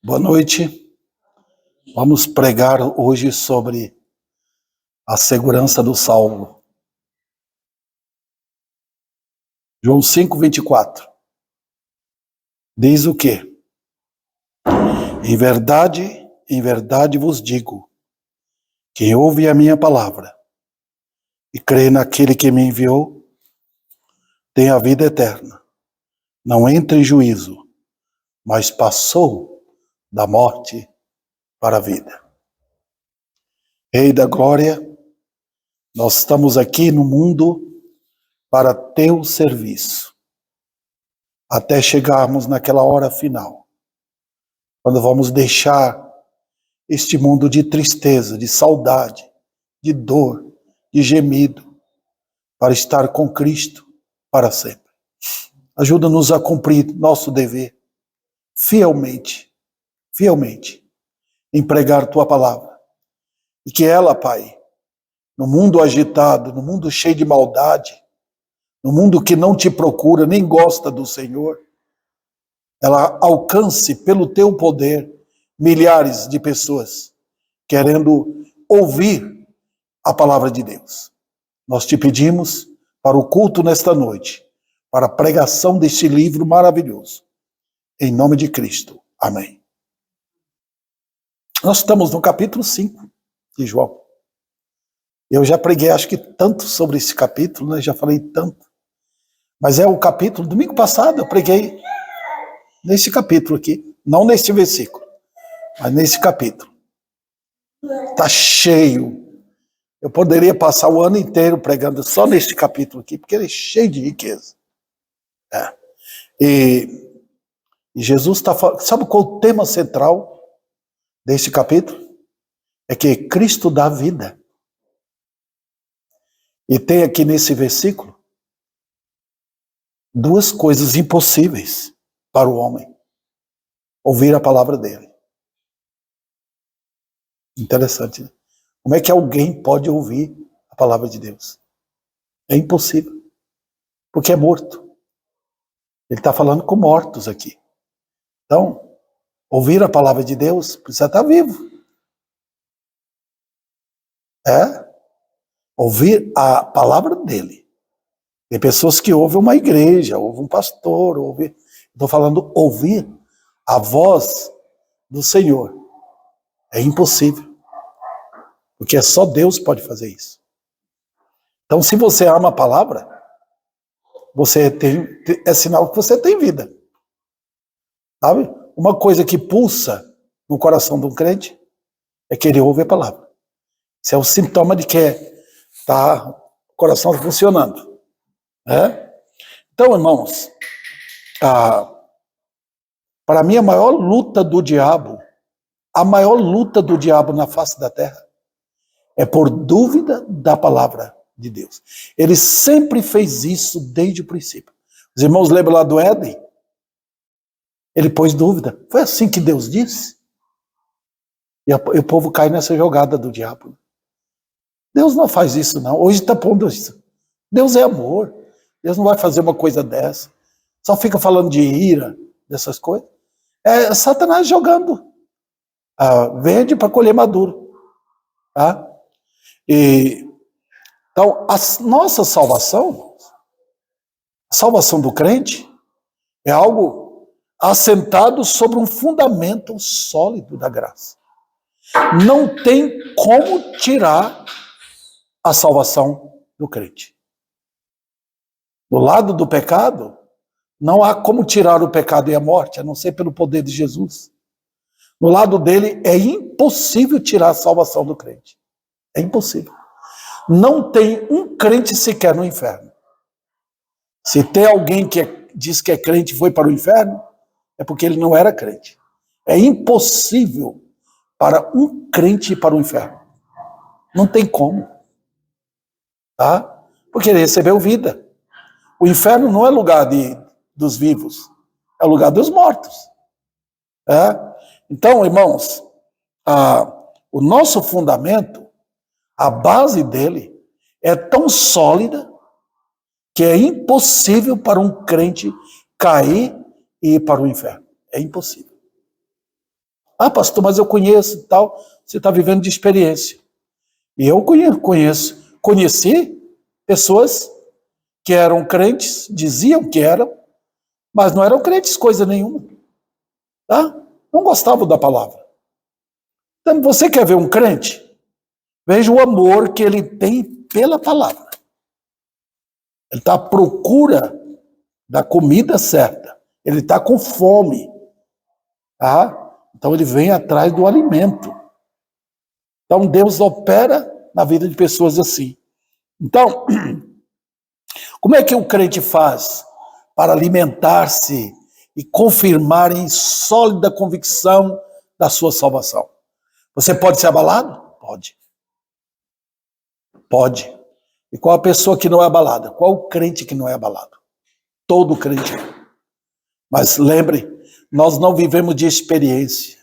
Boa noite. Vamos pregar hoje sobre a segurança do salvo. João 5:24. Diz o quê? Em verdade vos digo, quem ouve a minha palavra e crê naquele que me enviou, tem a vida eterna. Não entra em juízo, mas passou da morte para a vida. Rei da glória, nós estamos aqui no mundo para teu serviço, até chegarmos naquela hora final, quando vamos deixar este mundo de tristeza, de saudade, de dor, de gemido, para estar com Cristo para sempre. Ajuda-nos a cumprir nosso dever fielmente, em pregar tua palavra. E que ela, Pai, no mundo agitado, no mundo cheio de maldade, no mundo que não te procura, nem gosta do Senhor, ela alcance pelo teu poder milhares de pessoas querendo ouvir a palavra de Deus. Nós te pedimos para o culto nesta noite, para a pregação deste livro maravilhoso. Em nome de Cristo. Amém. Nós estamos no capítulo 5 de João. Eu já preguei, acho que tanto sobre esse capítulo, né? Já falei tanto. Mas é o capítulo, domingo passado eu preguei nesse capítulo aqui, não nesse versículo, mas nesse capítulo. Está cheio. Eu poderia passar o ano inteiro pregando só nesse capítulo aqui, porque ele é cheio de riqueza. E Jesus está falando, sabe qual é o tema central desse capítulo? É que Cristo dá vida. E tem aqui nesse versículo duas coisas impossíveis para o homem: ouvir a palavra dele. Interessante, né? Como é que alguém pode ouvir a palavra de Deus? É impossível, porque é morto. Ele está falando com mortos aqui. Então, ouvir a palavra de Deus precisa estar vivo. Ouvir a palavra dele. Tem pessoas que ouvem uma igreja, ouvem um pastor, estou falando ouvir a voz do Senhor. É impossível. Porque só Deus pode fazer isso. Então, se você ama a palavra, é sinal que você tem vida. Sabe? Uma coisa que pulsa no coração de um crente é que ele ouve a palavra. Isso é um sintoma de que o coração está funcionando. Então, irmãos, para mim a maior luta do diabo na face da terra é por dúvida da palavra de Deus. Ele sempre fez isso desde o princípio. Os irmãos lembram lá do Éden? Ele pôs dúvida. Foi assim que Deus disse? E o povo cai nessa jogada do diabo. Deus não faz isso, não. Hoje está pondo isso. Deus é amor. Deus não vai fazer uma coisa dessa. Só fica falando de ira, dessas coisas. É Satanás jogando. Verde para colher maduro. Então, a nossa salvação, a salvação do crente, é algo assentado sobre um fundamento sólido da graça. Não tem como tirar a salvação do crente. Do lado do pecado, não há como tirar o pecado e a morte, a não ser pelo poder de Jesus. No lado dele, é impossível tirar a salvação do crente. É impossível. Não tem um crente sequer no inferno. Se tem alguém que diz que é crente e foi para o inferno, é porque ele não era crente. É impossível para um crente ir para o inferno. Não tem como. Porque ele recebeu vida. O inferno não é lugar dos vivos, é lugar dos mortos. Então, irmãos, o nosso fundamento, a base dele, é tão sólida que é impossível para um crente cair e ir para o inferno. É impossível. Ah, pastor, mas eu conheço e tal. Você está vivendo de experiência. E eu conheci pessoas que eram crentes, diziam que eram, mas não eram crentes coisa nenhuma. Tá? Não gostavam da palavra. Então, você quer ver um crente? Veja o amor que ele tem pela palavra. Ele está à procura da comida certa. Ele está com fome. Tá? Então ele vem atrás do alimento. Então Deus opera na vida de pessoas assim. Então, como é que o crente faz para alimentar-se e confirmar em sólida convicção da sua salvação? Você pode ser abalado? Pode. Pode. E qual a pessoa que não é abalada? Qual o crente que não é abalado? Todo crente é. Mas lembre, nós não vivemos de experiência.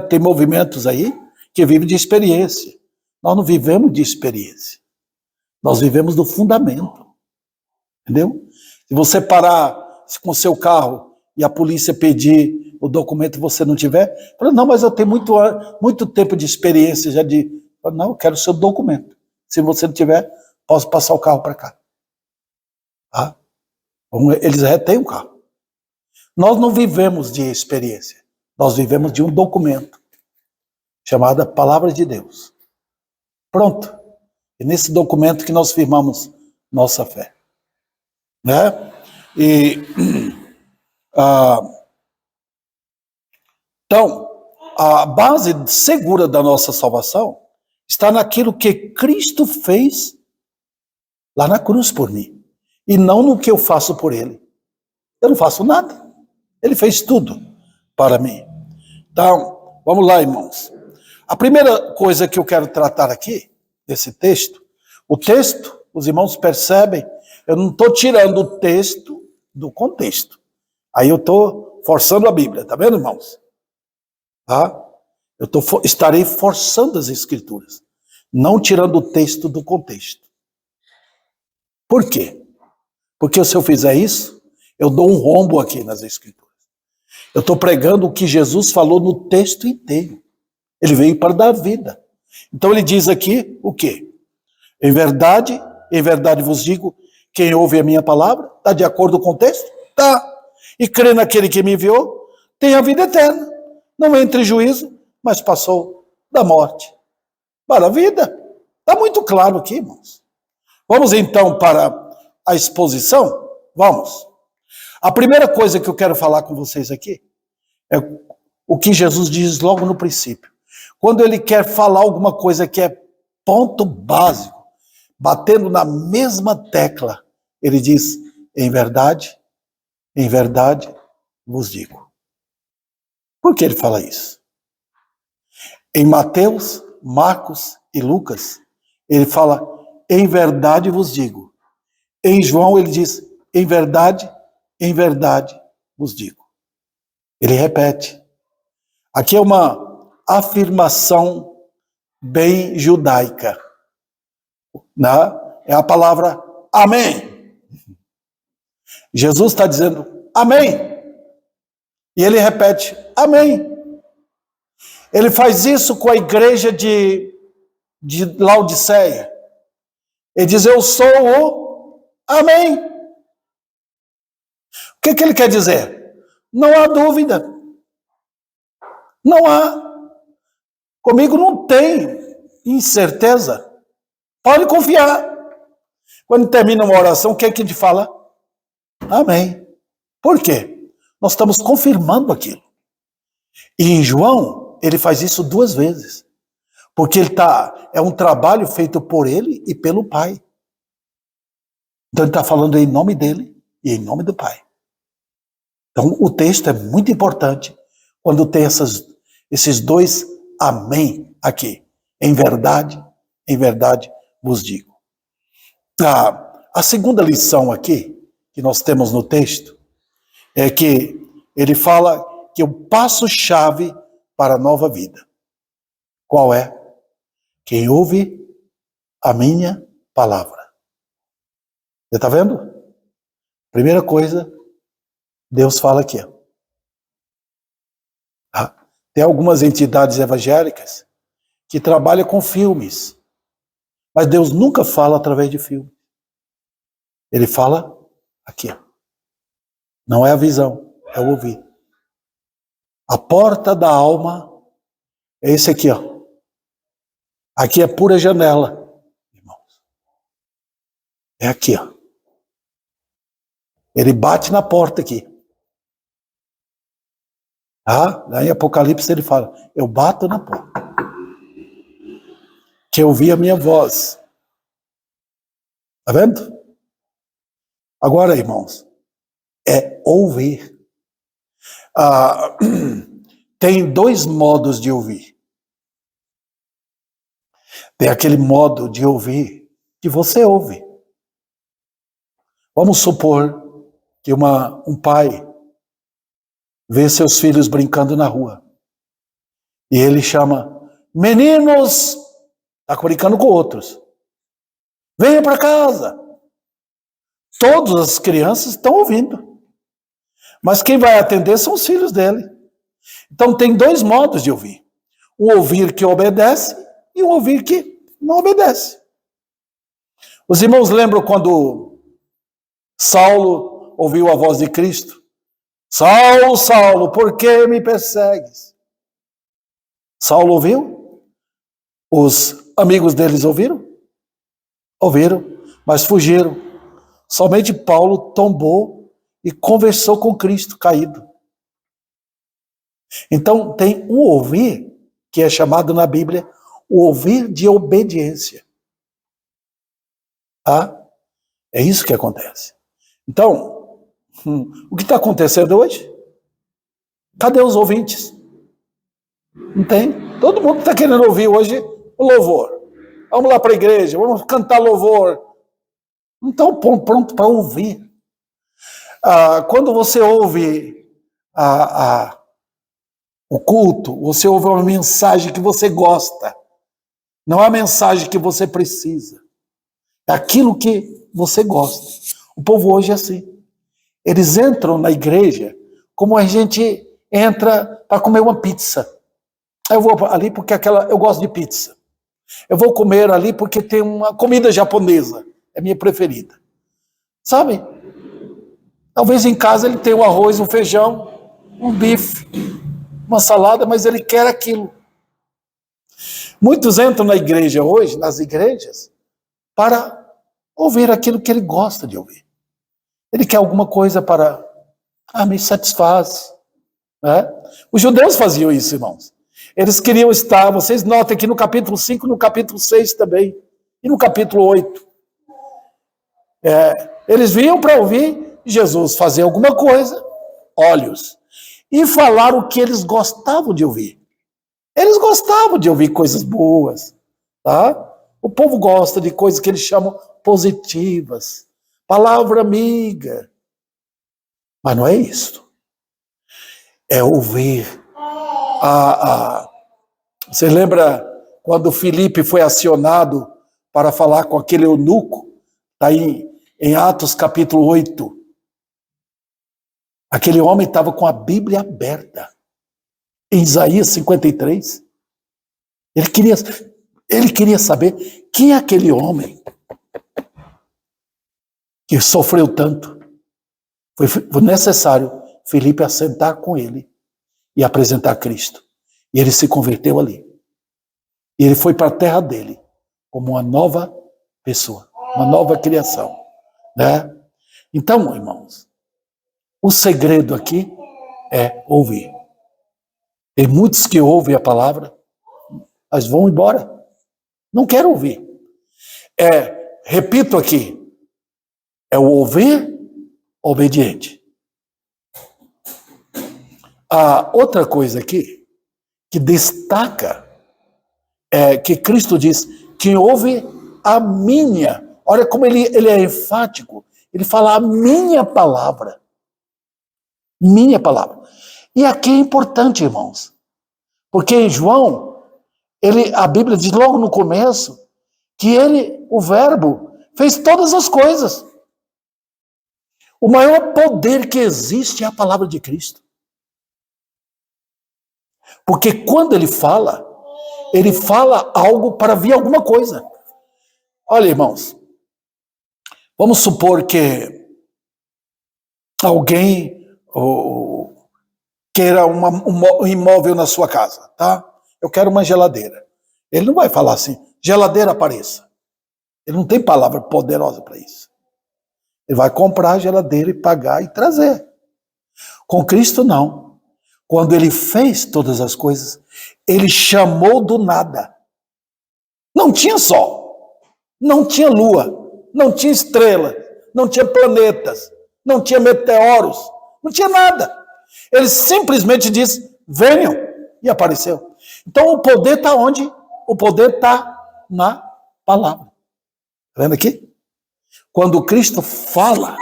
Tem movimentos aí que vivem de experiência. Nós não vivemos de experiência. Nós vivemos do fundamento. Entendeu? Se você parar com o seu carro e a polícia pedir o documento e você não tiver, fala, não, mas eu tenho muito tempo de experiência já de... Não, eu quero o seu documento. Se você não tiver, posso passar o carro para cá. Tá? Eles retêm o carro. Nós não vivemos de experiência. Nós vivemos de um documento chamado Palavra de Deus. Pronto. É nesse documento que nós firmamos nossa fé. Né? Então, a base segura da nossa salvação está naquilo que Cristo fez lá na cruz por mim. E não no que eu faço por Ele. Eu não faço nada. Ele fez tudo para mim. Então, vamos lá, irmãos. A primeira coisa que eu quero tratar aqui, desse texto, o texto, os irmãos percebem, eu não estou tirando o texto do contexto. Aí eu estou forçando a Bíblia, tá vendo, irmãos? Tá? Estarei forçando as Escrituras, não tirando o texto do contexto. Por quê? Porque se eu fizer isso, eu dou um rombo aqui nas Escrituras. Eu estou pregando o que Jesus falou no texto inteiro. Ele veio para dar vida. Então ele diz aqui o quê? Em verdade vos digo, quem ouve a minha palavra, está de acordo com o texto? Está. E crê naquele que me enviou, tem a vida eterna. Não entra em juízo, mas passou da morte para a vida. Está muito claro aqui, irmãos. Vamos então para a exposição? Vamos. A primeira coisa que eu quero falar com vocês aqui é o que Jesus diz logo no princípio. Quando ele quer falar alguma coisa que é ponto básico, batendo na mesma tecla, ele diz, em verdade vos digo. Por que ele fala isso? Em Mateus, Marcos e Lucas, ele fala, em verdade vos digo. Em João ele diz, em verdade vos digo. Ele repete. Aqui é uma afirmação bem judaica. Né? É a palavra amém. Jesus está dizendo amém. E ele repete amém. Ele faz isso com a igreja de Laodiceia. Ele diz, eu sou o amém. O que ele quer dizer? Não há dúvida. Não há. Comigo não tem incerteza. Pode confiar. Quando termina uma oração, o que é que a gente fala? Amém. Por quê? Nós estamos confirmando aquilo. E em João, ele faz isso 2 vezes. Porque é um trabalho feito por ele e pelo Pai. Então ele está falando em nome dele e em nome do Pai. Então o texto é muito importante quando tem esses 2 amém aqui. Em verdade vos digo. A segunda lição aqui, que nós temos no texto, é que ele fala que o passo-chave para a nova vida. Qual é? Quem ouve a minha palavra. Você está vendo? Primeira coisa, Deus fala aqui. Tem algumas entidades evangélicas que trabalham com filmes, mas Deus nunca fala através de filme. Ele fala aqui, ó. Não é a visão, é o ouvir. A porta da alma é esse aqui, ó. Aqui é pura janela, irmãos. É aqui, ó. Ele bate na porta aqui. Lá em Apocalipse ele fala, eu bato na porta. Que ouvir a minha voz. Tá vendo? Agora, irmãos, é ouvir. Tem dois modos de ouvir. Tem aquele modo de ouvir que você ouve. Vamos supor que um pai vê seus filhos brincando na rua. E ele chama, meninos, está brincando com outros. Venha para casa. Todas as crianças estão ouvindo. Mas quem vai atender são os filhos dele. Então tem dois modos de ouvir. Um ouvir que obedece e um ouvir que não obedece. Os irmãos lembram quando Saulo ouviu a voz de Cristo? Saulo, Saulo, por que me persegues? Saulo ouviu? Os amigos deles ouviram? Ouviram, mas fugiram. Somente Paulo tombou e conversou com Cristo caído. Então tem um ouvir que é chamado na Bíblia o ouvir de obediência. É isso que acontece. Então, o que está acontecendo hoje? Cadê os ouvintes? Não tem. Todo mundo está querendo ouvir hoje o louvor. Vamos lá para a igreja, vamos cantar louvor. Não estão prontos para ouvir. Quando você ouve o culto, você ouve uma mensagem que você gosta. Não é a mensagem que você precisa. É aquilo que você gosta. O povo hoje é assim. Eles entram na igreja como a gente entra para comer uma pizza. Eu vou ali porque eu gosto de pizza. Eu vou comer ali porque tem uma comida japonesa. É minha preferida. Sabe? Talvez em casa ele tenha um arroz, um feijão, um bife, uma salada, mas ele quer aquilo. Muitos entram na igreja hoje, nas igrejas, para ouvir aquilo que ele gosta de ouvir. Ele quer alguma coisa para... me satisfaz. Né? Os judeus faziam isso, irmãos. Eles queriam estar, vocês notem aqui no capítulo 5, no capítulo 6 também, e no capítulo 8. Eles vinham para ouvir Jesus fazer alguma coisa, olhos, e falar o que eles gostavam de ouvir. Eles gostavam de ouvir coisas boas. Tá? O povo gosta de coisas que eles chamam positivas, palavra amiga. Mas não é isso. É ouvir. Você lembra quando Filipe foi acionado para falar com aquele eunuco? Está aí em Atos capítulo 8. Aquele homem estava com a Bíblia aberta. Em Isaías 53. Ele queria saber quem é aquele homem que sofreu tanto. Foi necessário Filipe assentar com ele e apresentar Cristo. E ele se converteu ali. E ele foi para a terra dele como uma nova pessoa, uma nova criação. Né? Então, irmãos, o segredo aqui é ouvir. Tem muitos que ouvem a palavra, mas vão embora. Não quero ouvir. Repito aqui, é o ouvir obediente. Outra coisa aqui, que destaca, é que Cristo diz, quem ouve a minha, olha como ele é enfático, ele fala a minha palavra. Minha palavra. E aqui é importante, irmãos, porque em João, a Bíblia diz logo no começo, que o verbo, fez todas as coisas. O maior poder que existe é a palavra de Cristo. Porque quando ele fala algo para vir alguma coisa. Olha, irmãos, vamos supor que alguém queira um imóvel na sua casa, tá? Eu quero uma geladeira. Ele não vai falar assim, geladeira apareça. Ele não tem palavra poderosa para isso. Ele vai comprar a geladeira e pagar e trazer. Com Cristo, não. Quando ele fez todas as coisas, ele chamou do nada. Não tinha sol, não tinha lua, não tinha estrela, não tinha planetas, não tinha meteoros, não tinha nada. Ele simplesmente disse, venham, e apareceu. Então o poder está onde? O poder está na palavra. Está vendo aqui? Quando Cristo fala,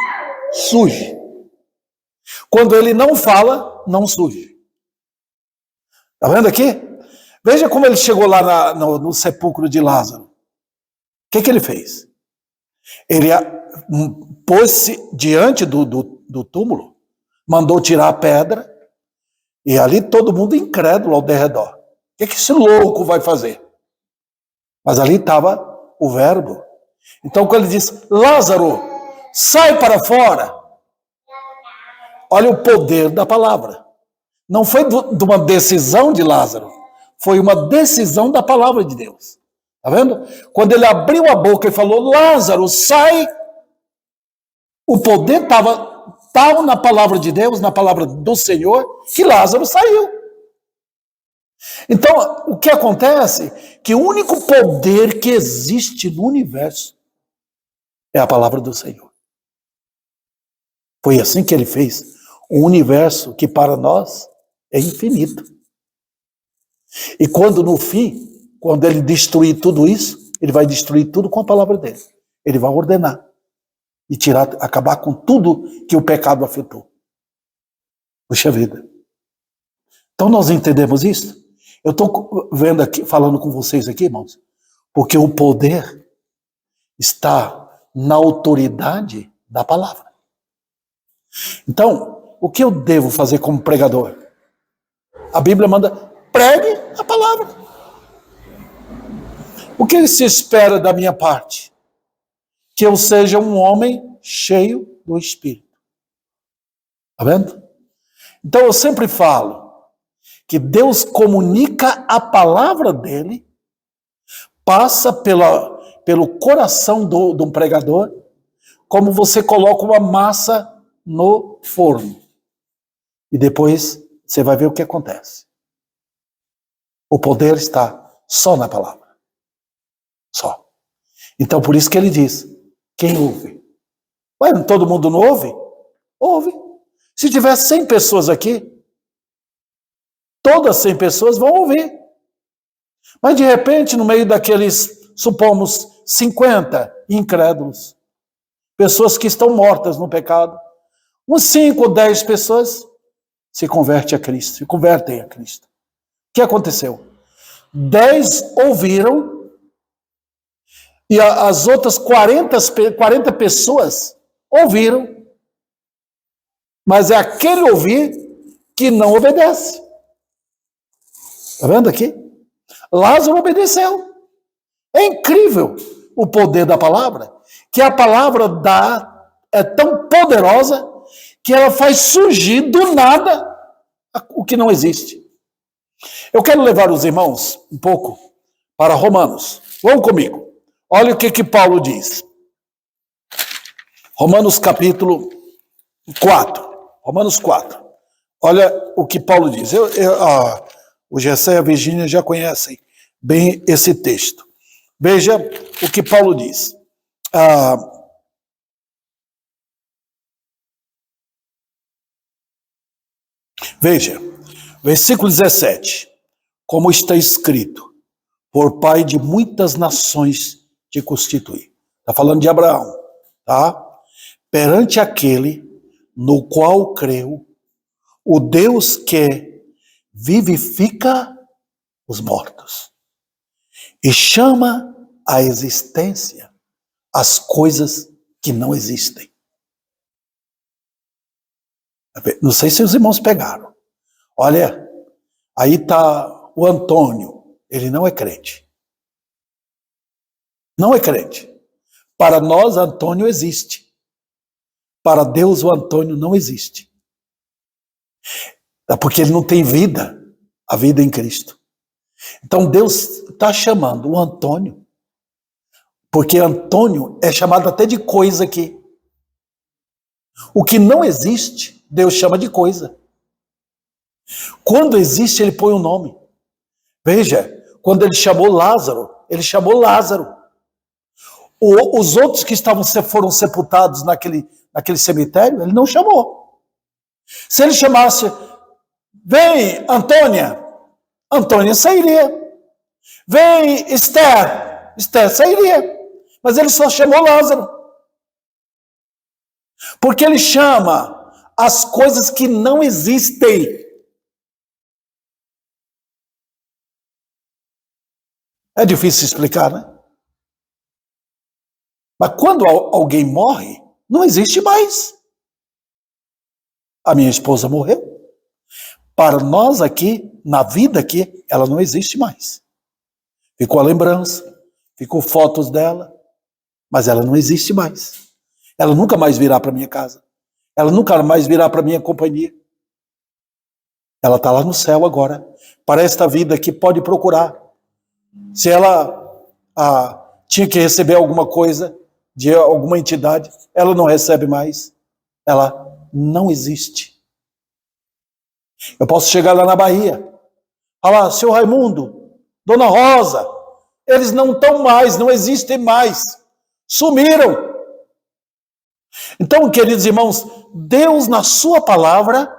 surge. Quando ele não fala, não surge. Está vendo aqui? Veja como ele chegou lá no sepulcro de Lázaro. O que ele fez? Ele pôs-se diante do túmulo, mandou tirar a pedra, e ali todo mundo incrédulo ao derredor. O que esse louco vai fazer? Mas ali estava o verbo. Então quando ele diz, Lázaro, sai para fora. Olha o poder da palavra. Não foi de uma decisão de Lázaro, foi uma decisão da palavra de Deus. Está vendo? Quando ele abriu a boca e falou, Lázaro, sai, o poder estava tal na palavra de Deus, na palavra do Senhor, que Lázaro saiu. Então, o que acontece? Que o único poder que existe no universo é a palavra do Senhor. Foi assim que ele fez um universo que para nós é infinito. E quando no fim, quando ele destruir tudo isso, ele vai destruir tudo com a palavra dele. Ele vai ordenar e acabar com tudo que o pecado afetou. Puxa vida. Então nós entendemos isso? Eu estou vendo aqui, falando com vocês aqui, irmãos, porque o poder está na autoridade da palavra. Então, o que eu devo fazer como pregador? A Bíblia manda, pregue a palavra. O que se espera da minha parte? Que eu seja um homem cheio do Espírito. Está vendo? Então eu sempre falo que Deus comunica a palavra dele, passa pelo coração de um pregador, como você coloca uma massa no forno. E depois você vai ver o que acontece. O poder está só na palavra. Só. Então por isso que ele diz, quem ouve? Ué, todo mundo não ouve? Ouve. Se tiver 100 pessoas aqui, todas 100 pessoas vão ouvir. Mas de repente, no meio daqueles, supomos, 50 incrédulos, pessoas que estão mortas no pecado, uns 5 ou 10 pessoas se convertem a Cristo. O que aconteceu? 10 ouviram e as outras 40 pessoas ouviram, mas é aquele ouvir que não obedece. Está vendo aqui? Lázaro obedeceu. É incrível o poder da palavra, que a palavra é tão poderosa que ela faz surgir do nada o que não existe. Eu quero levar os irmãos um pouco para Romanos. Vão comigo. Olha o que Paulo diz. Romanos capítulo 4. Romanos 4. Olha o que Paulo diz. O Gessé e a Virgínia já conhecem bem esse texto. Veja o que Paulo diz. Veja, versículo 17. Como está escrito, por pai de muitas nações te constituí. Está falando de Abraão, tá? Perante aquele no qual creu, o Deus que vivifica os mortos e chama à existência as coisas que não existem. Não sei se os irmãos pegaram. Olha, Aí está o Antônio, ele não é crente. Não é crente. Para nós, Antônio existe. Para Deus, o Antônio não existe. É porque ele não tem vida, a vida em Cristo. Então Deus está chamando o Antônio, porque Antônio é chamado até de coisa aqui. O que não existe, Deus chama de coisa. Quando existe, ele põe um nome. Veja, quando ele chamou Lázaro, ele chamou Lázaro. Os outros que foram sepultados naquele cemitério, ele não chamou. Se ele chamasse, vem Antônia, Antônia sairia. Vem Esther, Esther sairia. Mas ele só chamou Lázaro. Porque ele chama as coisas que não existem. É difícil explicar, né? Mas quando alguém morre, não existe mais. A minha esposa morreu. Para nós aqui, na vida aqui, ela não existe mais. Ficou a lembrança, ficou fotos dela, mas ela não existe mais. Ela nunca mais virá para minha casa. Ela nunca mais virá para minha companhia. Ela está lá no céu agora. Para esta vida que pode procurar. Se ela tinha que receber alguma coisa de alguma entidade, ela não recebe mais. Ela não existe. Eu posso chegar lá na Bahia, falar, seu Raimundo, Dona Rosa, eles não estão mais, não existem mais. Sumiram. Então, queridos irmãos, Deus na sua palavra,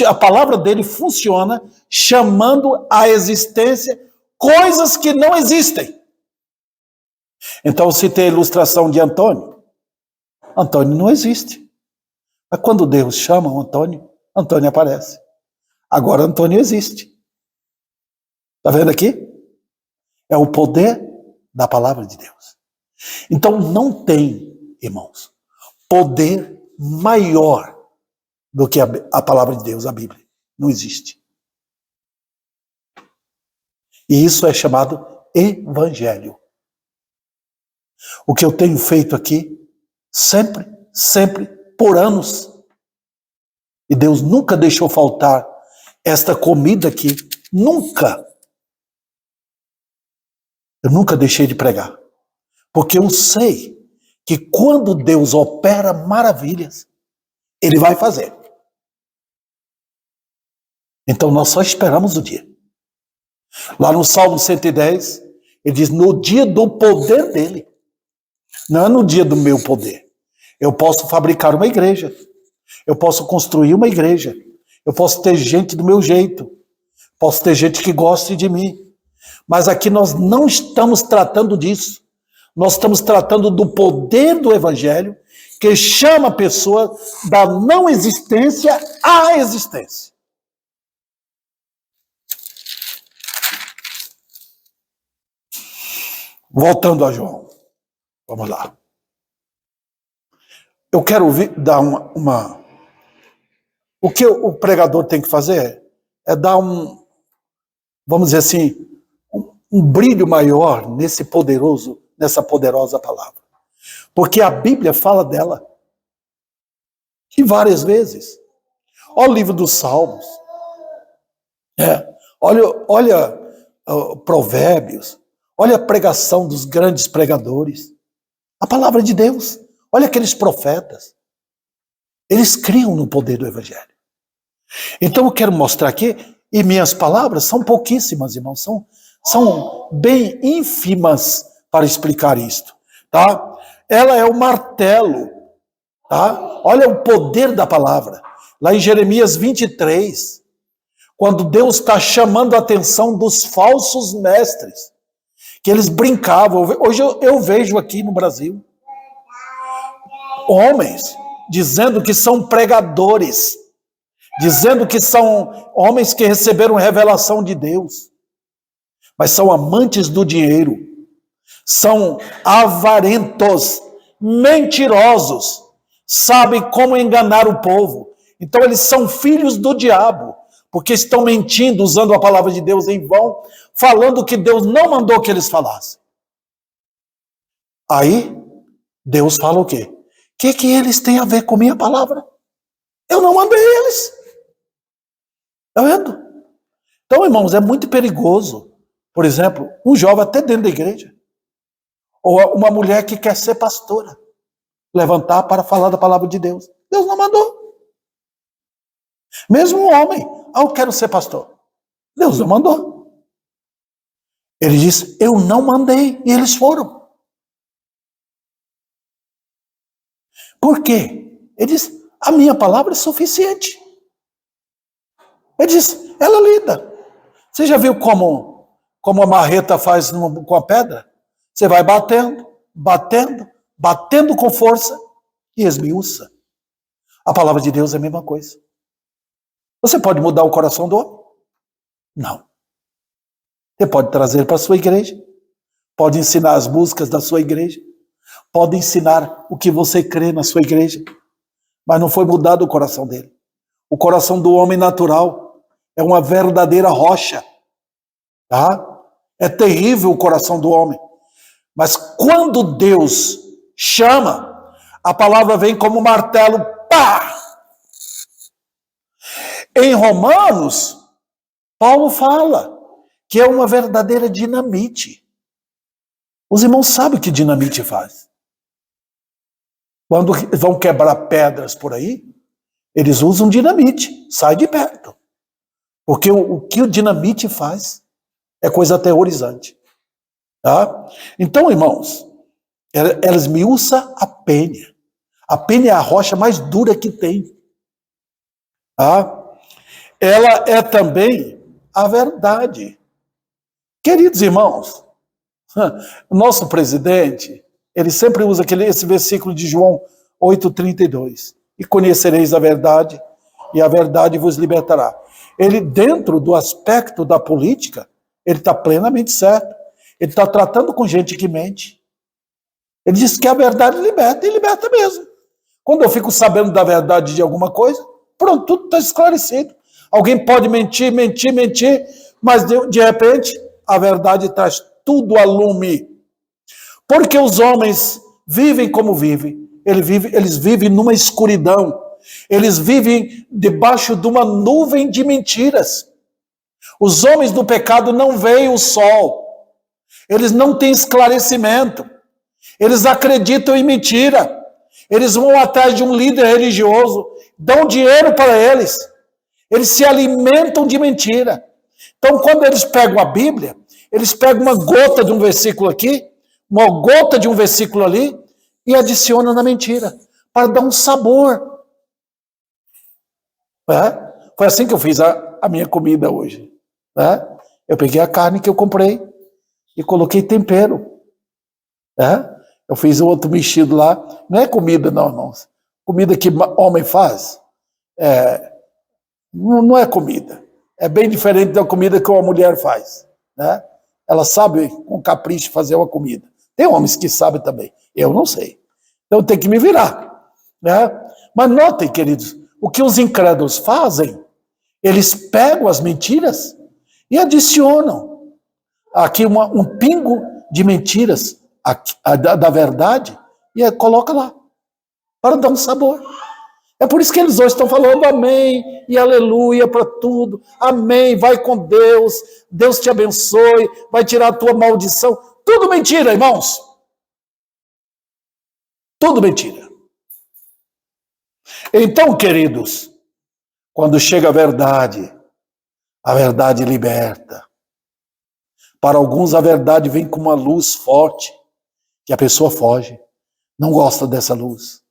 a palavra dele funciona chamando à existência coisas que não existem. Então, eu citei a ilustração de Antônio. Antônio não existe. Mas quando Deus chama o Antônio, Antônio aparece. Agora Antônio existe. Está vendo aqui? É o poder da palavra de Deus. Então, não tem, irmãos, poder maior do que a palavra de Deus, a Bíblia. Não existe. E isso é chamado evangelho. O que eu tenho feito aqui, sempre, por anos. E Deus nunca deixou faltar esta comida aqui. Nunca. Eu nunca deixei de pregar. Porque eu sei que quando Deus opera maravilhas, Ele vai fazer. Então nós só esperamos o dia. Lá no Salmo 110, ele diz, no dia do poder dele. Não é no dia do meu poder. Eu posso fabricar uma igreja. Eu posso construir uma igreja. Eu posso ter gente do meu jeito. Posso ter gente que goste de mim. Mas aqui nós não estamos tratando disso. Nós estamos tratando do poder do evangelho que chama a pessoa da não existência à existência. Voltando a João. Vamos lá. Eu quero dar uma... O que o pregador tem que fazer é dar vamos dizer assim, um brilho maior nessa poderosa palavra. Porque a Bíblia fala dela. E várias vezes. Olha o livro dos Salmos. Olha Provérbios. Olha a pregação dos grandes pregadores. A palavra de Deus. Olha aqueles profetas. Eles criam no poder do evangelho. Então eu quero mostrar aqui, e minhas palavras são pouquíssimas, irmãos, são bem ínfimas para explicar isto, tá? Ela é o martelo, tá? Olha o poder da palavra. Lá em Jeremias 23, quando Deus está chamando a atenção dos falsos mestres, que eles brincavam. Hoje eu vejo aqui no Brasil homens dizendo que são pregadores, dizendo que são homens que receberam revelação de Deus, mas são amantes do dinheiro, são avarentos, mentirosos, sabem como enganar o povo. Então eles são filhos do diabo, porque estão mentindo, usando a palavra de Deus em vão, falando que Deus não mandou que eles falassem. Aí, Deus fala o quê? O que eles têm a ver com minha palavra? Eu não mandei eles. Está vendo? Então, irmãos, é muito perigoso, por exemplo, um jovem até dentro da igreja, ou uma mulher que quer ser pastora, levantar para falar da palavra de Deus. Deus não mandou. Mesmo um homem, eu quero ser pastor. Deus não mandou. Ele disse, eu não mandei, e eles foram. Por quê? Ele disse, a minha palavra é suficiente. Ele disse, ela lida. Você já viu como a marreta faz com a pedra? Você vai batendo, batendo, batendo com força e esmiuça. A palavra de Deus é a mesma coisa. Você pode mudar o coração do homem? Não. Você pode trazer para a sua igreja, pode ensinar as músicas da sua igreja, pode ensinar o que você crê na sua igreja, mas não foi mudado o coração dele. O coração do homem natural é uma verdadeira rocha. Tá? É terrível o coração do homem. Mas quando Deus chama, a palavra vem como martelo, pá! Em Romanos, Paulo fala que é uma verdadeira dinamite. Os irmãos sabem o que dinamite faz. Quando vão quebrar pedras por aí, eles usam dinamite, sai de perto. Porque o que o dinamite faz é coisa aterrorizante. Tá? Então, irmãos, ela esmiuça a penha. A penha é a rocha mais dura que tem. Tá? Ela é também a verdade. Queridos irmãos, o nosso presidente, ele sempre usa esse versículo de João 8,32. E conhecereis a verdade, e a verdade vos libertará. Ele, dentro do aspecto da política, ele está plenamente certo. Ele está tratando com gente que mente. Ele diz que a verdade liberta, e liberta mesmo. Quando eu fico sabendo da verdade de alguma coisa, pronto, tudo está esclarecido. Alguém pode mentir, mas de repente a verdade traz tudo a lume. Porque os homens vivem como vivem. Eles vivem numa escuridão. Eles vivem debaixo de uma nuvem de mentiras. Os homens do pecado não veem o sol. Eles não têm esclarecimento. Eles acreditam em mentira. Eles vão atrás de um líder religioso, dão dinheiro para eles. Eles se alimentam de mentira. Então, quando eles pegam a Bíblia, eles pegam uma gota de um versículo aqui, uma gota de um versículo ali, e adicionam na mentira, para dar um sabor. Foi assim que eu fiz a minha comida hoje. Eu peguei a carne que eu comprei e coloquei tempero. Eu fiz o outro mexido lá. Não é comida, não, irmãos. Comida que homem faz. Não é comida. É bem diferente da comida que uma mulher faz. Ela sabe com capricho fazer uma comida. Tem homens que sabem também. Eu não sei. Então tem que me virar. Mas notem, queridos, o que os incrédulos fazem, eles pegam as mentiras e adicionam aqui um pingo de mentiras da verdade e coloca lá, para dar um sabor. É por isso que eles hoje estão falando amém e aleluia para tudo. Amém, vai com Deus, Deus te abençoe, vai tirar a tua maldição. Tudo mentira, irmãos. Tudo mentira. Então, queridos, quando chega a verdade liberta. Para alguns, a verdade vem com uma luz forte, que a pessoa foge, não gosta dessa luz.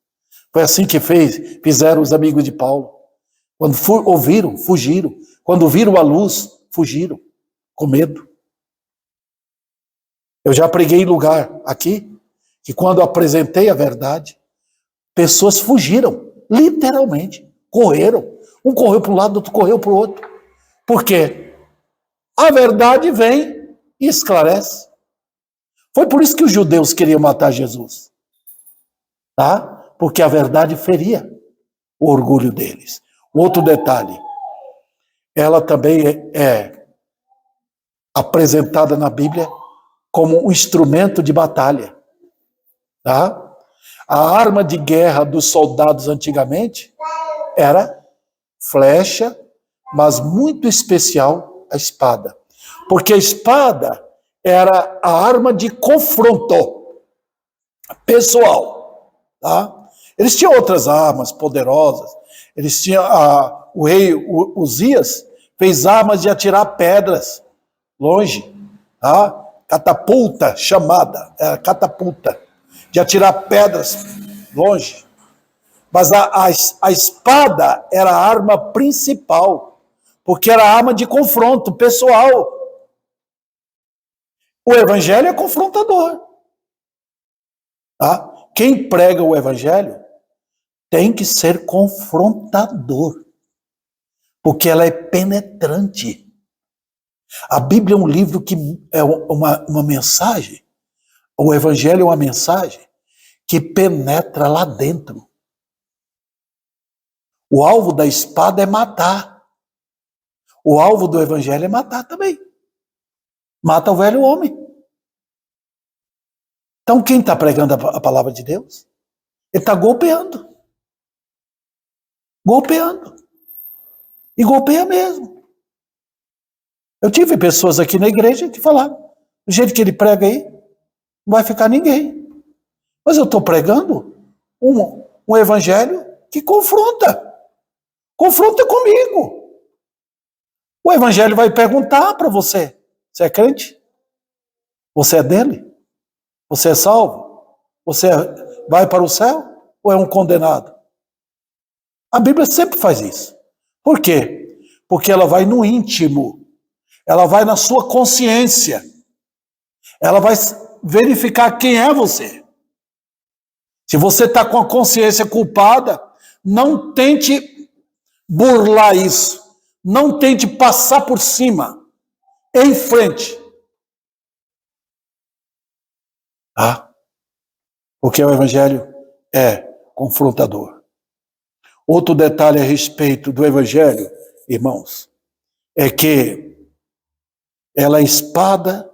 Foi assim que fizeram os amigos de Paulo. Quando ouviram, fugiram. Quando viram a luz, fugiram, com medo. Eu já preguei em lugar aqui, que quando apresentei a verdade, pessoas fugiram, literalmente, correram. Um correu para um lado, outro correu para o outro. Por quê? A verdade vem e esclarece. Foi por isso que os judeus queriam matar Jesus. Tá? Porque a verdade feria o orgulho deles. Outro detalhe. ela também é apresentada na Bíblia como um instrumento de batalha. Tá? A arma de guerra dos soldados antigamente era flecha, mas muito especial a espada. Porque a espada era a arma de confronto pessoal. Tá? Eles tinham outras armas poderosas. Eles tinham o rei Uzias fez armas de atirar pedras longe, tá? Catapulta chamada, catapulta, de atirar pedras longe. Mas a espada era a arma principal, porque era a arma de confronto pessoal. O evangelho é confrontador. Tá? Quem prega o evangelho tem que ser confrontador, porque ela é penetrante. A Bíblia é um livro que é uma mensagem, o evangelho é uma mensagem que penetra lá dentro. O alvo da espada é matar. O alvo do evangelho é matar também. Mata o velho homem. Então quem está pregando a palavra de Deus? Ele está golpeando. Golpeando. E golpeia mesmo. Eu tive pessoas aqui na igreja que falaram, do jeito que ele prega aí, não vai ficar ninguém. Mas eu estou pregando um evangelho que confronta. Confronta comigo. O evangelho vai perguntar para você, você é crente? Você é dele? Você é salvo? Você vai para o céu? Ou é um condenado? A Bíblia sempre faz isso. Por quê? Porque ela vai no íntimo. Ela vai na sua consciência. Ela vai verificar quem é você. Se você está com a consciência culpada, não tente burlar isso. Não tente passar por cima. Em frente. Porque o evangelho é confrontador. Outro detalhe a respeito do evangelho, irmãos, é que ela é espada,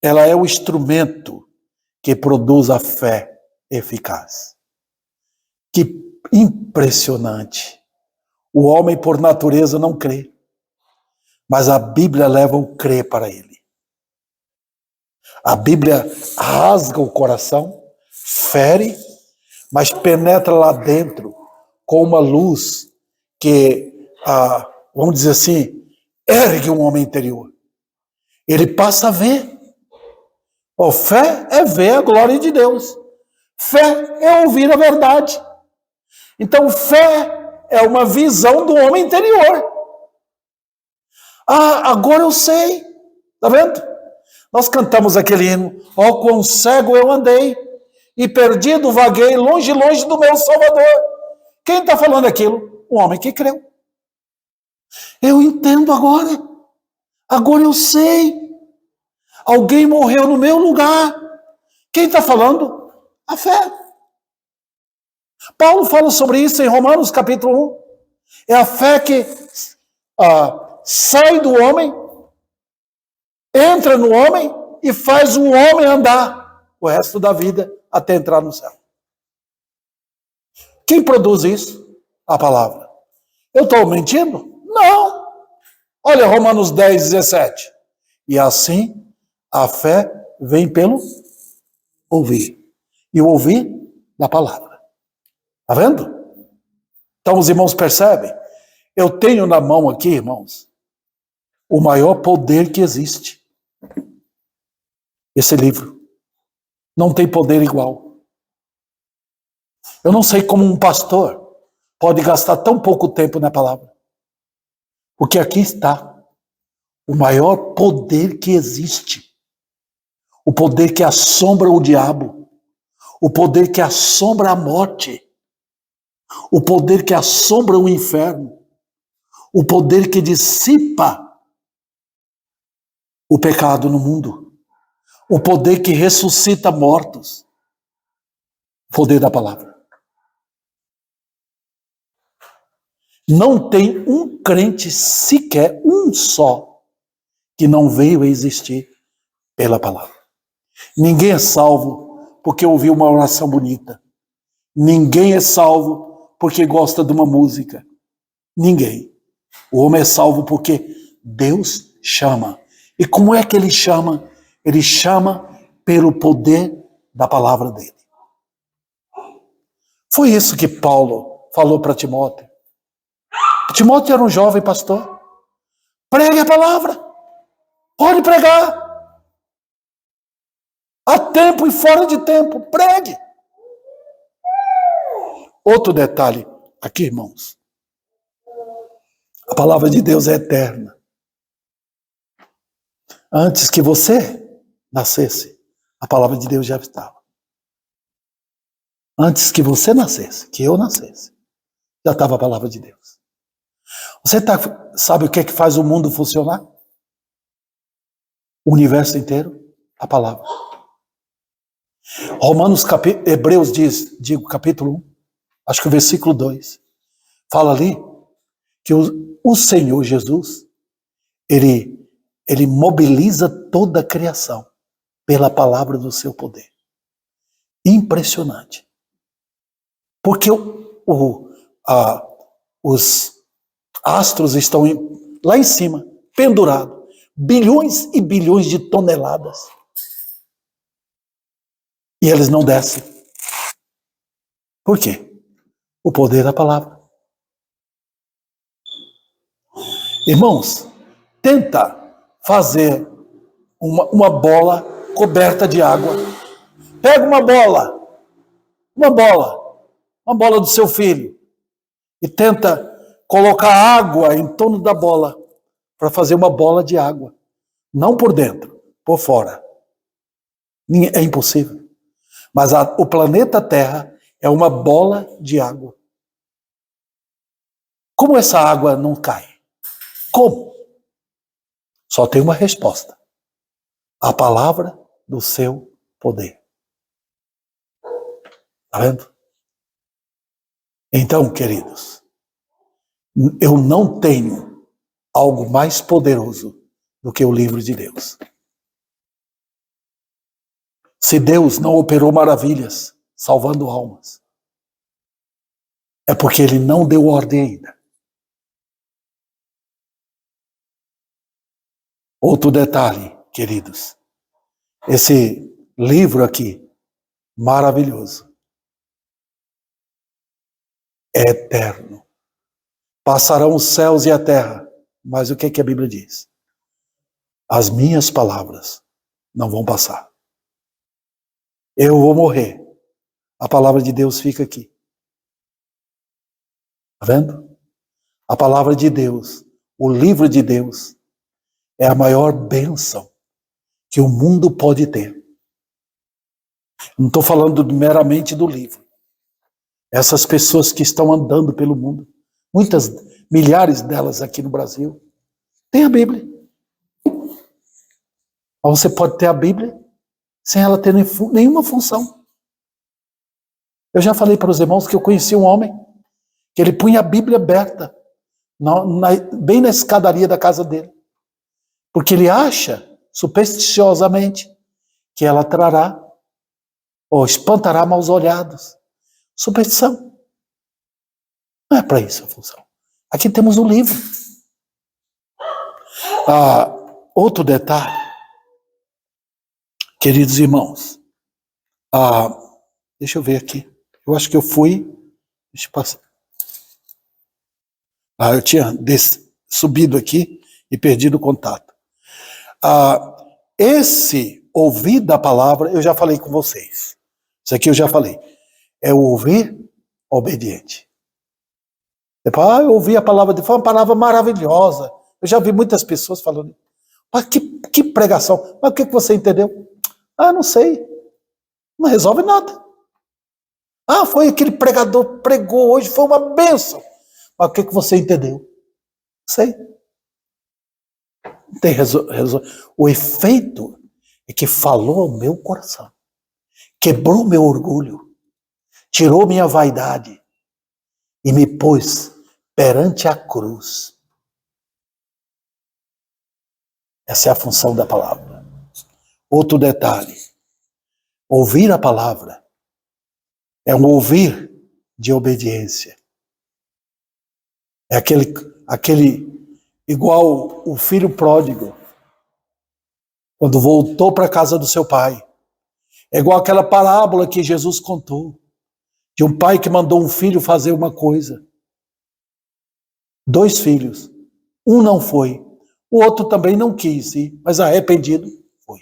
ela é o instrumento que produz a fé eficaz. Que impressionante! O homem, por natureza, não crê, mas a Bíblia leva o crer para ele. A Bíblia rasga o coração, fere, mas penetra lá dentro com uma luz que, vamos dizer assim, ergue um homem interior. Ele passa a ver. Fé é ver a glória de Deus. Fé é ouvir a verdade. Então, fé é uma visão do homem interior. Agora eu sei. Tá vendo? Nós cantamos aquele hino. Ó, quão cego eu andei, e perdido vaguei, longe, longe do meu Salvador. Quem está falando aquilo? Um homem que creu. Eu entendo agora. Agora eu sei. Alguém morreu no meu lugar. Quem está falando? A fé. Paulo fala sobre isso em Romanos capítulo 1. É a fé que sai do homem, entra no homem e faz o homem andar o resto da vida até entrar no céu. Quem produz isso? A palavra. Eu estou mentindo? Não. Olha Romanos 10, 17. E assim a fé vem pelo ouvir. E o ouvir da palavra. Está vendo? Então os irmãos percebem? Eu tenho na mão aqui, irmãos, o maior poder que existe. Esse livro. Não tem poder igual. Eu não sei como um pastor pode gastar tão pouco tempo na palavra. Porque aqui está o maior poder que existe. O poder que assombra o diabo. O poder que assombra a morte. O poder que assombra o inferno. O poder que dissipa o pecado no mundo. O poder que ressuscita mortos. O poder da palavra. Não tem um crente sequer, um só, que não veio a existir pela palavra. Ninguém é salvo porque ouviu uma oração bonita. Ninguém é salvo porque gosta de uma música. Ninguém. O homem é salvo porque Deus chama. E como é que ele chama? Ele chama pelo poder da palavra dele. Foi isso que Paulo falou para Timóteo. Timóteo era um jovem pastor. Pregue a palavra. Pode pregar. Há tempo e fora de tempo. Pregue. Outro detalhe aqui, irmãos. A palavra de Deus é eterna. Antes que você nascesse, a palavra de Deus já estava. Antes que você nascesse, que eu nascesse, já estava a palavra de Deus. Você sabe o que é que faz o mundo funcionar? O universo inteiro? A palavra. Hebreus capítulo 1, acho que o versículo 2, fala ali que o Senhor Jesus, ele mobiliza toda a criação pela palavra do seu poder. Impressionante. Porque os astros estão lá em cima, pendurados, bilhões e bilhões de toneladas. E eles não descem. Por quê? O poder da palavra. Irmãos, tenta fazer uma bola coberta de água. Pega uma bola do seu filho e tenta colocar água em torno da bola para fazer uma bola de água. Não por dentro, por fora. É impossível. Mas o planeta Terra é uma bola de água. Como essa água não cai? Como? Só tem uma resposta. A palavra do seu poder. Está vendo? Então, queridos, eu não tenho algo mais poderoso do que o livro de Deus. Se Deus não operou maravilhas salvando almas, é porque ele não deu ordem ainda. Outro detalhe, queridos, esse livro aqui, maravilhoso, é eterno. Passarão os céus e a terra, mas o que a Bíblia diz? As minhas palavras não vão passar. Eu vou morrer. A palavra de Deus fica aqui. Está vendo? A palavra de Deus, o livro de Deus, é a maior bênção que o mundo pode ter. Não estou falando meramente do livro. Essas pessoas que estão andando pelo mundo, milhares delas aqui no Brasil, têm a Bíblia. Mas você pode ter a Bíblia sem ela ter nenhuma função. Eu já falei para os irmãos que eu conheci um homem que ele punha a Bíblia aberta bem na escadaria da casa dele. Porque ele acha, supersticiosamente, que ela trará ou espantará maus olhados. Superstição. Não é para isso a função. Aqui temos um livro. Outro detalhe, queridos irmãos. Deixa eu ver aqui. Eu acho que eu fui. Deixa eu passar. Eu tinha subido aqui e perdido o contato. Esse ouvir da palavra, eu já falei com vocês. Isso aqui eu já falei. É o ouvir obediente. Depois, eu ouvi a palavra de foi uma palavra maravilhosa. Eu já vi muitas pessoas falando, mas que pregação. Mas o que você entendeu? Não sei. Não resolve nada. Foi aquele pregador pregou hoje, foi uma bênção. Mas o que você entendeu? Não sei. Não tem O efeito é que falou ao meu coração. Quebrou meu orgulho. Tirou minha vaidade. E me pôs perante a cruz. Essa é a função da palavra. Outro detalhe, ouvir a palavra é um ouvir de obediência. É aquele igual o filho pródigo, quando voltou para a casa do seu pai. É igual aquela parábola que Jesus contou, de um pai que mandou um filho fazer uma coisa. 2 filhos. Um não foi. O outro também não quis ir, mas arrependido foi.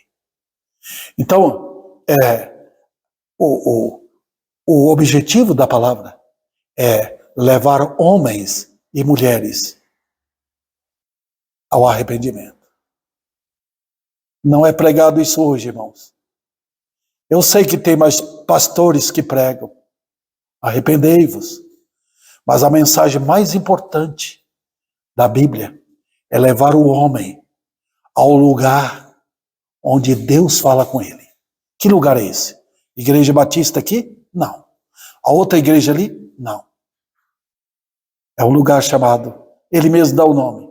Então, o objetivo da palavra é levar homens e mulheres ao arrependimento. Não é pregado isso hoje, irmãos. Eu sei que tem mais pastores que pregam. Arrependei-vos. Mas a mensagem mais importante da Bíblia é levar o homem ao lugar onde Deus fala com ele. Que lugar é esse? Igreja Batista aqui? Não. A outra igreja ali? Não. É um lugar chamado, ele mesmo dá o nome,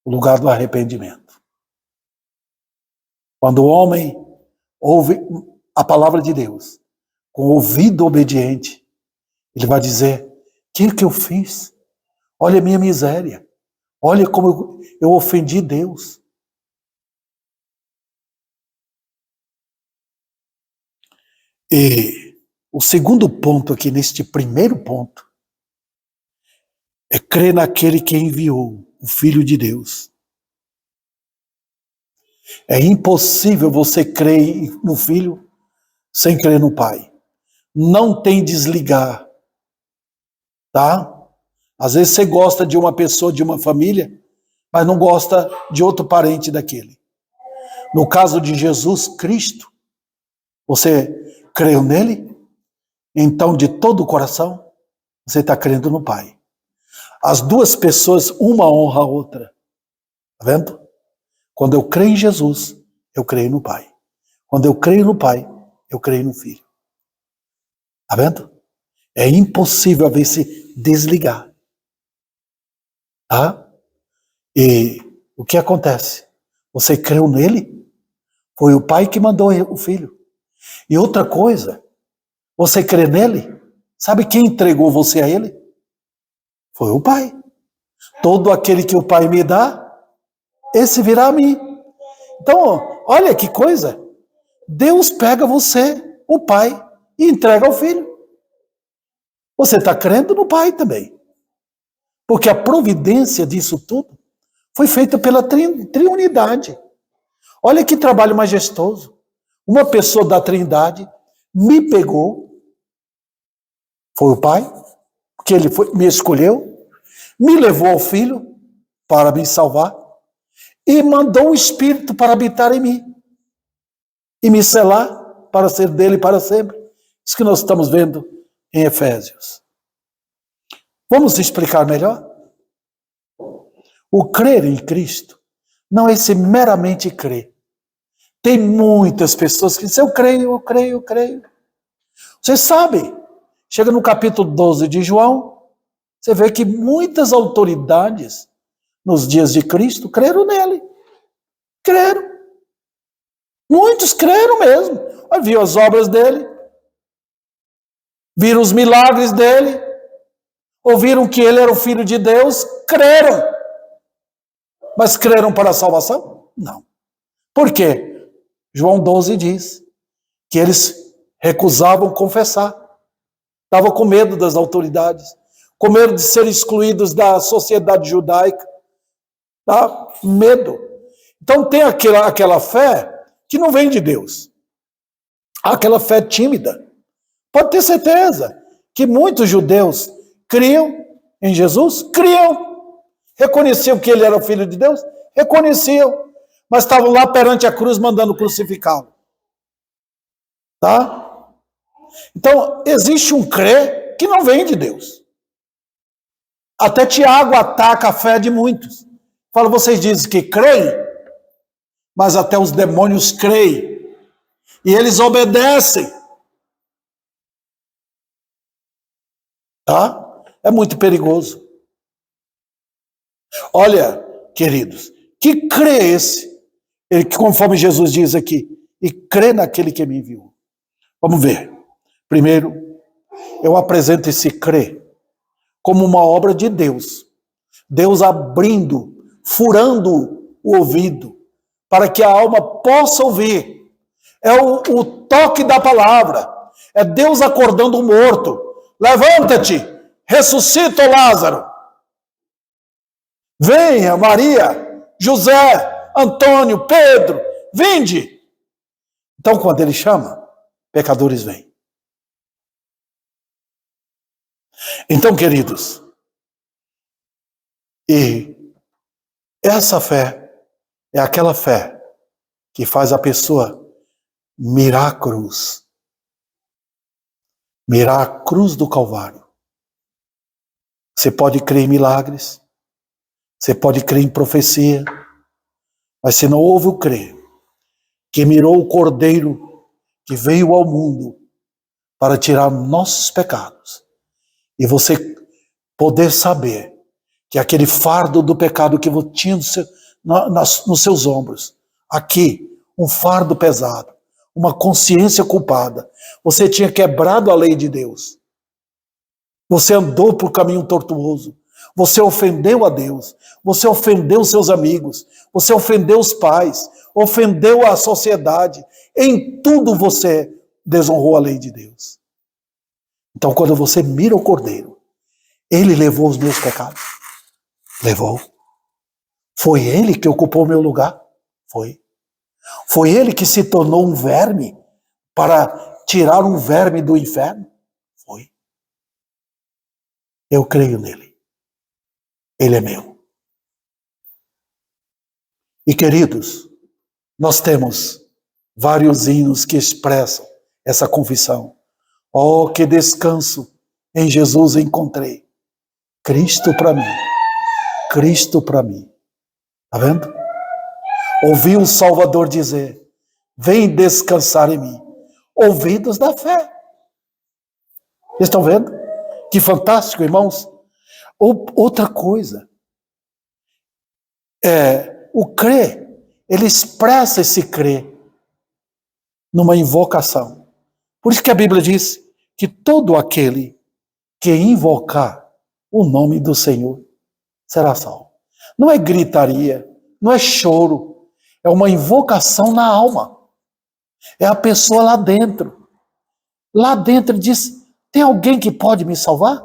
o lugar do arrependimento. Quando o homem ouve a palavra de Deus, com o ouvido obediente, ele vai dizer, o que eu fiz? Olha a minha miséria. Olha como eu ofendi Deus. E o segundo ponto aqui, neste primeiro ponto, é crer naquele que enviou, o Filho de Deus. É impossível você crer no Filho sem crer no Pai. Não tem desligar, tá? Às vezes você gosta de uma pessoa, de uma família, mas não gosta de outro parente daquele. No caso de Jesus Cristo, você creu nele, então de todo o coração, você está crendo no Pai. As duas pessoas, uma honra a outra. Tá vendo? Quando eu creio em Jesus, eu creio no Pai. Quando eu creio no Pai, eu creio no Filho. Tá vendo? É impossível haver se desligar. Tá? E o que acontece? Você creu nele? Foi o Pai que mandou o Filho. E outra coisa, você crê nele? Sabe quem entregou você a ele? Foi o Pai. Todo aquele que o Pai me dá, esse virá a mim. Então, olha que coisa. Deus pega você, o Pai, e entrega ao Filho. Você está crendo no Pai também. Porque a providência disso tudo foi feita pela triunidade. Olha que trabalho majestoso. Uma pessoa da Trindade me pegou, foi o Pai, porque ele me escolheu, me levou ao Filho para me salvar e mandou o Espírito para habitar em mim e me selar para ser dele para sempre. Isso que nós estamos vendo em Efésios. Vamos explicar melhor? O crer em Cristo não é esse meramente crer. Tem muitas pessoas que dizem, eu creio. Você sabe, chega no capítulo 12 de João, você vê que muitas autoridades nos dias de Cristo creram nele. Creram. Muitos creram mesmo. Viram as obras dele, viram os milagres dele, ouviram que ele era o Filho de Deus, creram. Mas creram para a salvação? Não. Por quê? João 12 diz que eles recusavam confessar. Estavam com medo das autoridades, com medo de ser excluídos da sociedade judaica. Tá? Medo. Então tem aquela fé que não vem de Deus. Aquela fé tímida. Pode ter certeza que muitos judeus criam em Jesus, criam. Reconheciam que ele era o Filho de Deus, reconheciam. Mas estavam lá perante a cruz mandando crucificá-lo. Tá? Então, existe um crer que não vem de Deus. Até Tiago ataca a fé de muitos. Fala, vocês dizem que creem, mas até os demônios creem. E eles obedecem. Tá? É muito perigoso. Olha, queridos, que crê esse? Ele que, conforme Jesus diz aqui, e crê naquele que me enviou. Vamos ver. Primeiro, eu apresento esse crer como uma obra de Deus. Deus abrindo, furando o ouvido, para que a alma possa ouvir. É o toque da palavra. É Deus acordando o morto. Levanta-te, ressuscita o Lázaro. Venha, Maria, José, Antônio, Pedro, vinde. Então, quando ele chama, pecadores vêm. Então, queridos, e essa fé é aquela fé que faz a pessoa mirar a cruz. Mirar a cruz do Calvário. Você pode crer em milagres, você pode crer em profecia, mas se não houve o crer que mirou o Cordeiro que veio ao mundo para tirar nossos pecados, e você poder saber que aquele fardo do pecado que você tinha nos seus ombros, aqui, um fardo pesado, uma consciência culpada, você tinha quebrado a lei de Deus, você andou por caminho tortuoso, você ofendeu a Deus, você ofendeu seus amigos, você ofendeu os pais, ofendeu a sociedade, em tudo você desonrou a lei de Deus. Então, quando você mira o Cordeiro, ele levou os meus pecados. Levou. Foi ele que ocupou o meu lugar? Foi. Foi ele que se tornou um verme para tirar um verme do inferno? Foi. Eu creio nele. Ele é meu. E queridos, nós temos vários hinos que expressam essa confissão. Oh, que descanso em Jesus encontrei. Cristo para mim. Cristo para mim. Está vendo? Ouvi o Salvador dizer, vem descansar em mim. Ouvidos da fé. Estão vendo? Que fantástico, irmãos. Outra coisa. O crer, ele expressa esse crer numa invocação. Por isso que a Bíblia diz que todo aquele que invocar o nome do Senhor será salvo. Não é gritaria, não é choro, é uma invocação na alma. É a pessoa lá dentro. Lá dentro diz, tem alguém que pode me salvar?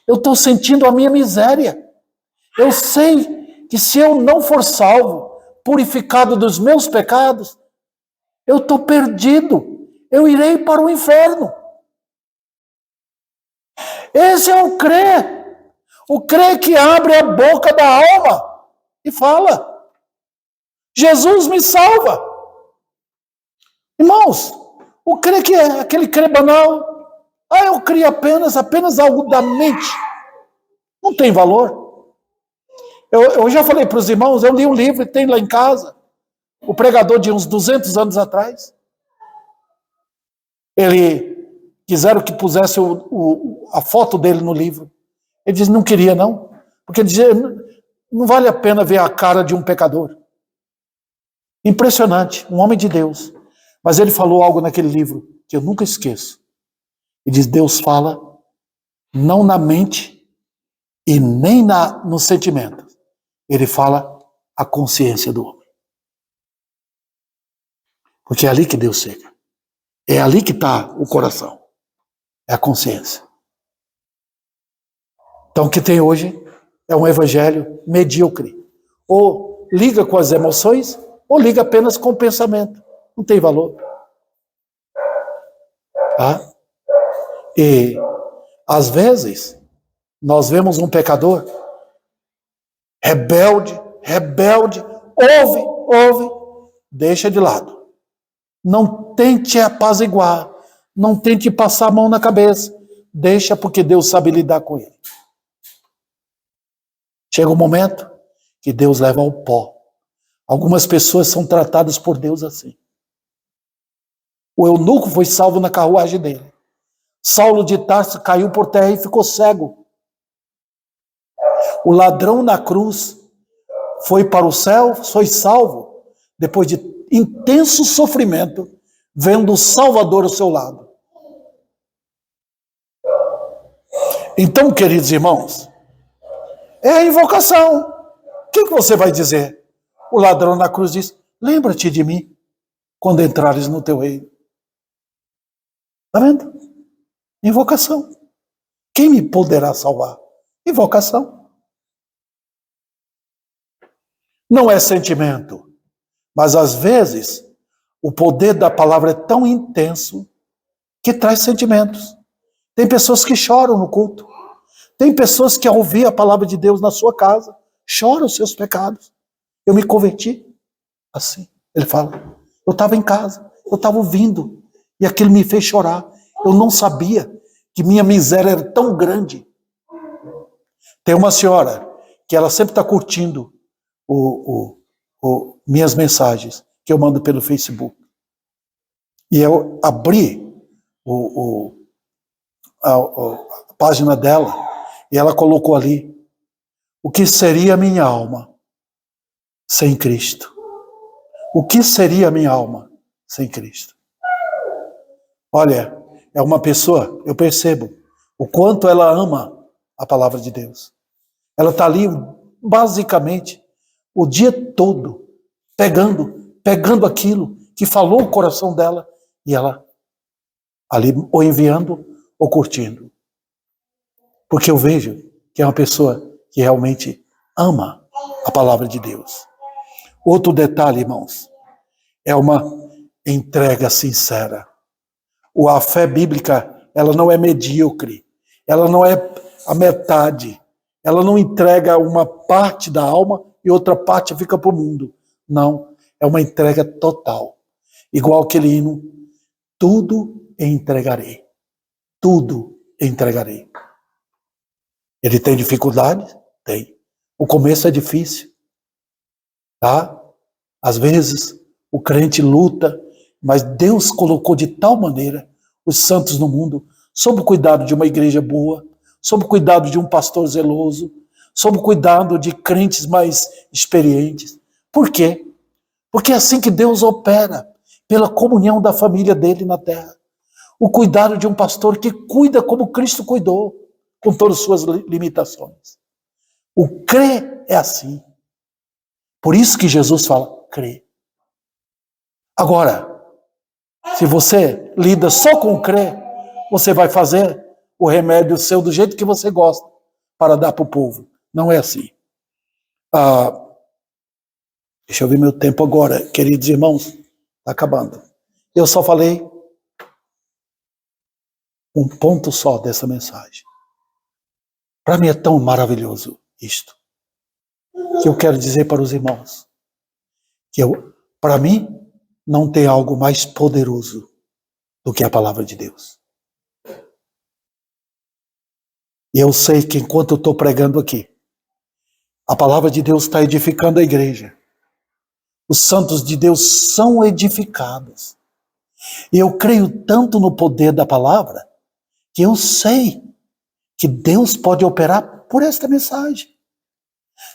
Eu estou sentindo a minha miséria. Eu sei que se eu não for salvo, purificado dos meus pecados, eu estou perdido. Eu irei para o inferno. Esse é o crer. O crer que abre a boca da alma e fala, Jesus me salva. Irmãos, o crer que é aquele crer banal. Eu creio apenas algo da mente. Não tem valor. Eu já falei para os irmãos, eu li um livro, tem lá em casa, o pregador de uns 200 anos atrás. Quiseram que pusesse a foto dele no livro. Ele disse, não queria não, porque ele dizia, não vale a pena ver a cara de um pecador. Impressionante, um homem de Deus. Mas ele falou algo naquele livro que eu nunca esqueço. Ele diz, Deus fala não na mente e nem no sentimento. Ele fala a consciência do homem. Porque é ali que Deus chega. É ali que está o coração. É a consciência. Então o que tem hoje é um evangelho medíocre. Ou liga com as emoções, ou liga apenas com o pensamento. Não tem valor. Tá? E, às vezes, nós vemos um pecador rebelde, ouve, deixa de lado. Não tente apaziguar, não tente passar a mão na cabeça, deixa porque Deus sabe lidar com ele. Chega um momento que Deus leva ao pó. Algumas pessoas são tratadas por Deus assim. O eunuco foi salvo na carruagem dele. Saulo de Tarso caiu por terra e ficou cego. O ladrão na cruz foi para o céu, foi salvo, depois de intenso sofrimento, vendo o Salvador ao seu lado. Então, queridos irmãos, é a invocação. O que você vai dizer? O ladrão na cruz diz: lembra-te de mim quando entrares no teu reino. Está vendo? Invocação. Quem me poderá salvar? Invocação. Não é sentimento, mas às vezes o poder da palavra é tão intenso que traz sentimentos. Tem pessoas que choram no culto. Tem pessoas que, ao ouvir a palavra de Deus na sua casa, choram os seus pecados. Eu me converti assim. Ele fala, eu estava em casa, eu estava ouvindo, e aquilo me fez chorar. Eu não sabia que minha miséria era tão grande. Tem uma senhora que ela sempre está curtindo minhas mensagens que eu mando pelo Facebook. E eu abri a página dela e ela colocou ali: o que seria a minha alma sem Cristo? O que seria a minha alma sem Cristo? Olha, é uma pessoa, eu percebo o quanto ela ama a palavra de Deus. Ela está ali basicamente o dia todo pegando aquilo que falou o coração dela e ela ali ou enviando ou curtindo. Porque eu vejo que é uma pessoa que realmente ama a palavra de Deus. Outro detalhe, irmãos, é uma entrega sincera. A fé bíblica, ela não é medíocre, ela não é a metade, ela não entrega uma parte da alma e outra parte fica para o mundo. Não, é uma entrega total. Igual aquele hino, tudo entregarei, tudo entregarei. Ele tem dificuldade? Tem. O começo é difícil, tá? Às vezes o crente luta, mas Deus colocou de tal maneira os santos no mundo, sob o cuidado de uma igreja boa, sob o cuidado de um pastor zeloso, sob o cuidado de crentes mais experientes. Por quê? Porque é assim que Deus opera, pela comunhão da família dele na terra. O cuidado de um pastor que cuida como Cristo cuidou, com todas as suas limitações. O crer é assim. Por isso que Jesus fala, crê. Agora, se você lida só com o crer, você vai fazer o remédio seu do jeito que você gosta, para dar para o povo. Não é assim. Deixa eu ver meu tempo agora, queridos irmãos. Está acabando. Eu só falei um ponto só dessa mensagem. Para mim é tão maravilhoso isto, que eu quero dizer para os irmãos, que para mim não tem algo mais poderoso do que a palavra de Deus. E eu sei que enquanto eu estou pregando aqui, a palavra de Deus está edificando a igreja. Os santos de Deus são edificados. E eu creio tanto no poder da palavra, que eu sei que Deus pode operar por esta mensagem.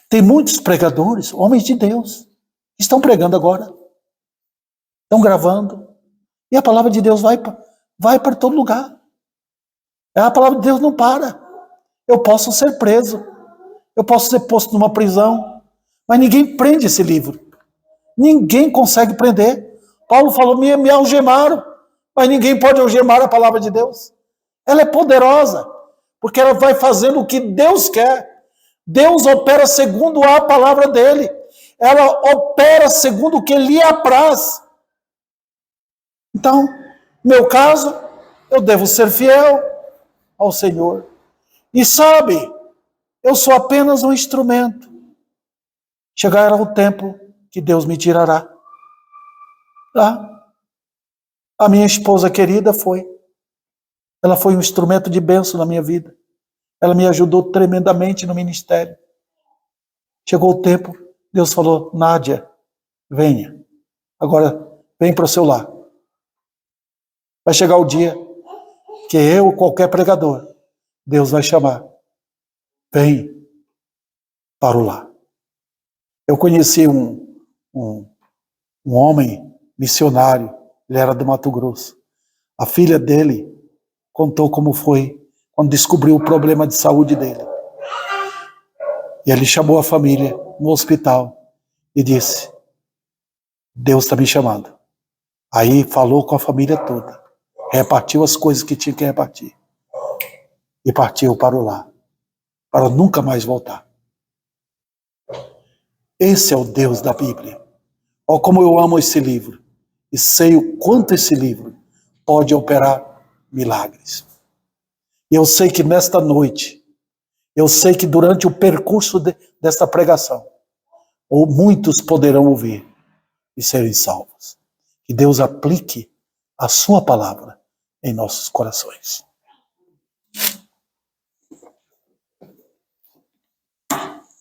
Tem muitos pregadores, homens de Deus, que estão pregando agora. Estão gravando. E a palavra de Deus vai para todo lugar. A palavra de Deus não para. Eu posso ser preso. Eu posso ser posto numa prisão. Mas ninguém prende esse livro. Ninguém consegue prender. Paulo falou, me algemaram. Mas ninguém pode algemar a palavra de Deus. Ela é poderosa. Porque ela vai fazendo o que Deus quer. Deus opera segundo a palavra dele. Ela opera segundo o que lhe apraz. Então, no meu caso, eu devo ser fiel ao Senhor. E sabe, eu sou apenas um instrumento. Chegará o tempo que Deus me tirará. Tá? A minha esposa querida foi. Ela foi um instrumento de bênção na minha vida. Ela me ajudou tremendamente no ministério. Chegou o tempo, Deus falou, Nádia, venha. Agora, vem para o seu lar. Vai chegar o dia que eu, qualquer pregador, Deus vai chamar. Vem, para o lar. Eu conheci um homem missionário, ele era do Mato Grosso. A filha dele contou como foi quando descobriu o problema de saúde dele. E ele chamou a família no hospital e disse: Deus está me chamando. Aí falou com a família toda, repartiu as coisas que tinha que repartir e partiu para o lar, para nunca mais voltar. Esse é o Deus da Bíblia. Olha como eu amo esse livro e sei o quanto esse livro pode operar milagres. E eu sei que nesta noite, eu sei que durante o percurso desta pregação, ou muitos poderão ouvir e serem salvos. Que Deus aplique a sua palavra em nossos corações.